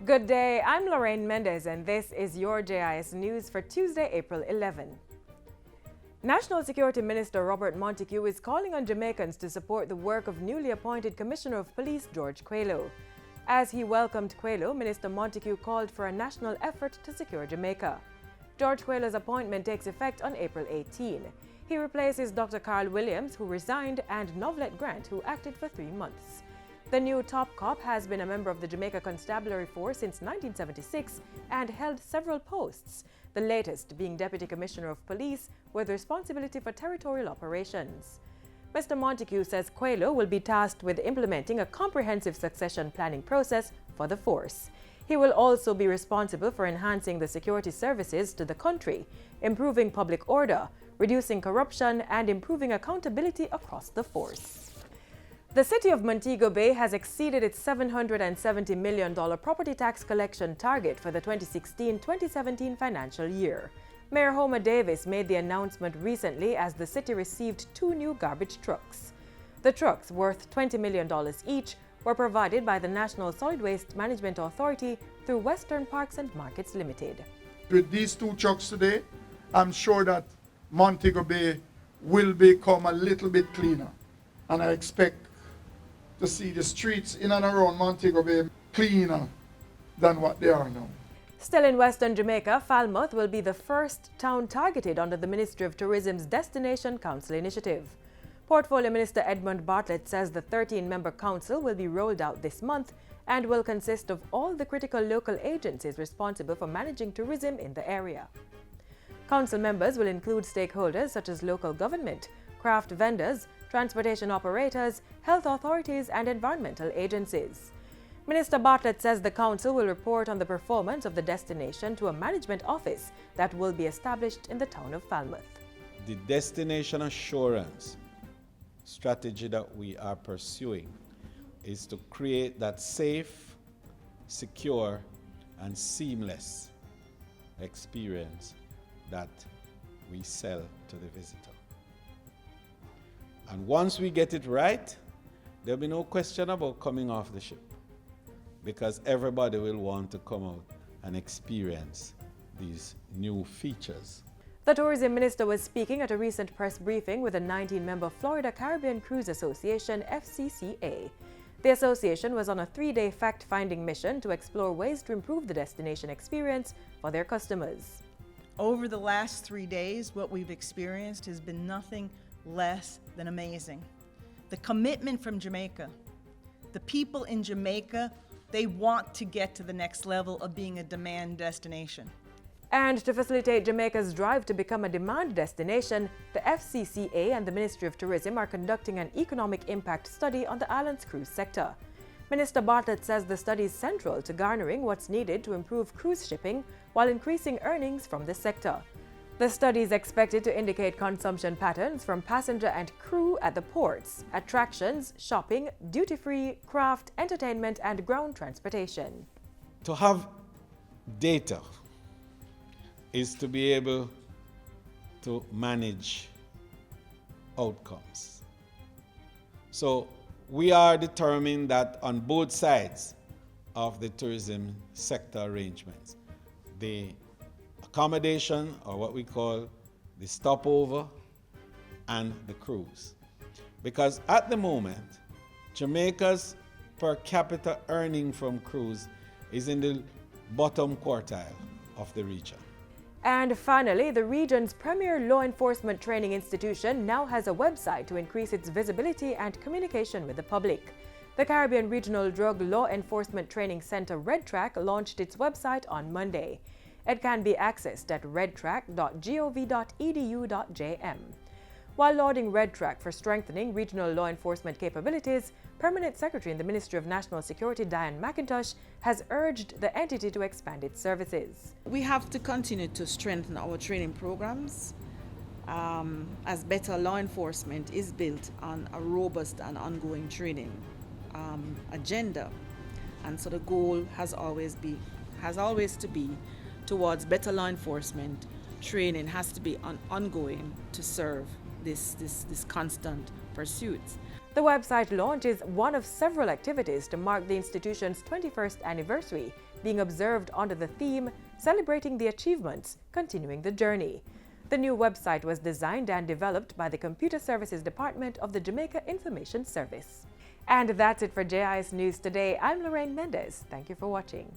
Good day, I'm Lorraine Mendez and this is your JIS News for Tuesday, April 11. National Security Minister Robert Montego is calling on Jamaicans to support the work of newly appointed Commissioner of Police George Quayle. As he welcomed Quayle, Minister Montego called for a national effort to secure Jamaica. George Quayle's appointment takes effect on April 18. He replaces Dr. Carl Williams, who resigned, and Novelet Grant, who acted for 3 months. The new top cop has been a member of the Jamaica Constabulary Force since 1976 and held several posts, the latest being Deputy Commissioner of Police with responsibility for territorial operations. Mr. Montego says Quayle will be tasked with implementing a comprehensive succession planning process for the force. He will also be responsible for enhancing the security services to the country, improving public order, reducing corruption, and improving accountability across the force. The city of Montego Bay has exceeded its $770 million property tax collection target for the 2016-2017 financial year. Mayor Homer Davis made the announcement recently as the city received 2 new garbage trucks. The trucks, worth $20 million each, were provided by the National Solid Waste Management Authority through Western Parks and Markets Limited. With these 2 trucks today, I'm sure that Montego Bay will become a little bit cleaner, and I expect to see the streets in and around Montego Bay cleaner than what they are now. Still in Western Jamaica, Falmouth will be the first town targeted under the Ministry of Tourism's Destination Council initiative. Portfolio Minister Edmund Bartlett says the 13-member council will be rolled out this month and will consist of all the critical local agencies responsible for managing tourism in the area. Council members will include stakeholders such as local government, craft vendors, transportation operators, health authorities, and environmental agencies. Minister Bartlett says the council will report on the performance of the destination to a management office that will be established in the town of Falmouth. The destination assurance strategy that we are pursuing is to create that safe, secure, and seamless experience that we sell to the visitor. And once we get it right, there'll be no question about coming off the ship, because everybody will want to come out and experience these new features. The tourism minister was speaking at a recent press briefing with the 19-member Florida Caribbean Cruise Association, FCCA. The association was on a 3-day fact-finding mission to explore ways to improve the destination experience for their customers. Over the last 3 days, what we've experienced has been nothing less than amazing. The commitment from Jamaica, the people in Jamaica, they want to get to the next level of being a demand destination. And to facilitate Jamaica's drive to become a demand destination, the FCCA and the Ministry of Tourism are conducting an economic impact study on the island's cruise sector. Minister Bartlett says the study is central to garnering what's needed to improve cruise shipping while increasing earnings from the sector. The study is expected to indicate consumption patterns from passenger and crew at the ports, attractions, shopping, duty-free, craft, entertainment, and ground transportation. To have data is to be able to manage outcomes. So we are determined that on both sides of the tourism sector arrangements, the accommodation, or what we call the stopover, and the cruise. Because at the moment, Jamaica's per capita earning from cruise is in the bottom quartile of the region. And finally, the region's premier law enforcement training institution now has a website to increase its visibility and communication with the public. The Caribbean Regional Drug Law Enforcement Training Center Red Track launched its website on Monday. It can be accessed at redtrack.gov.edu.jm. While lauding Red Track for strengthening regional law enforcement capabilities, Permanent Secretary in the Ministry of National Security Diane McIntosh has urged the entity to expand its services. We have to continue to strengthen our training programs as better law enforcement is built on a robust and ongoing training agenda. And so the goal has always to be towards better law enforcement. Training has to be ongoing to serve this constant pursuit. The website launch is one of several activities to mark the institution's 21st anniversary, being observed under the theme Celebrating the Achievements, Continuing the Journey. The new website was designed and developed by the Computer Services Department of the Jamaica Information Service. And that's it for JIS News today. I'm Lorraine Mendez. Thank you for watching.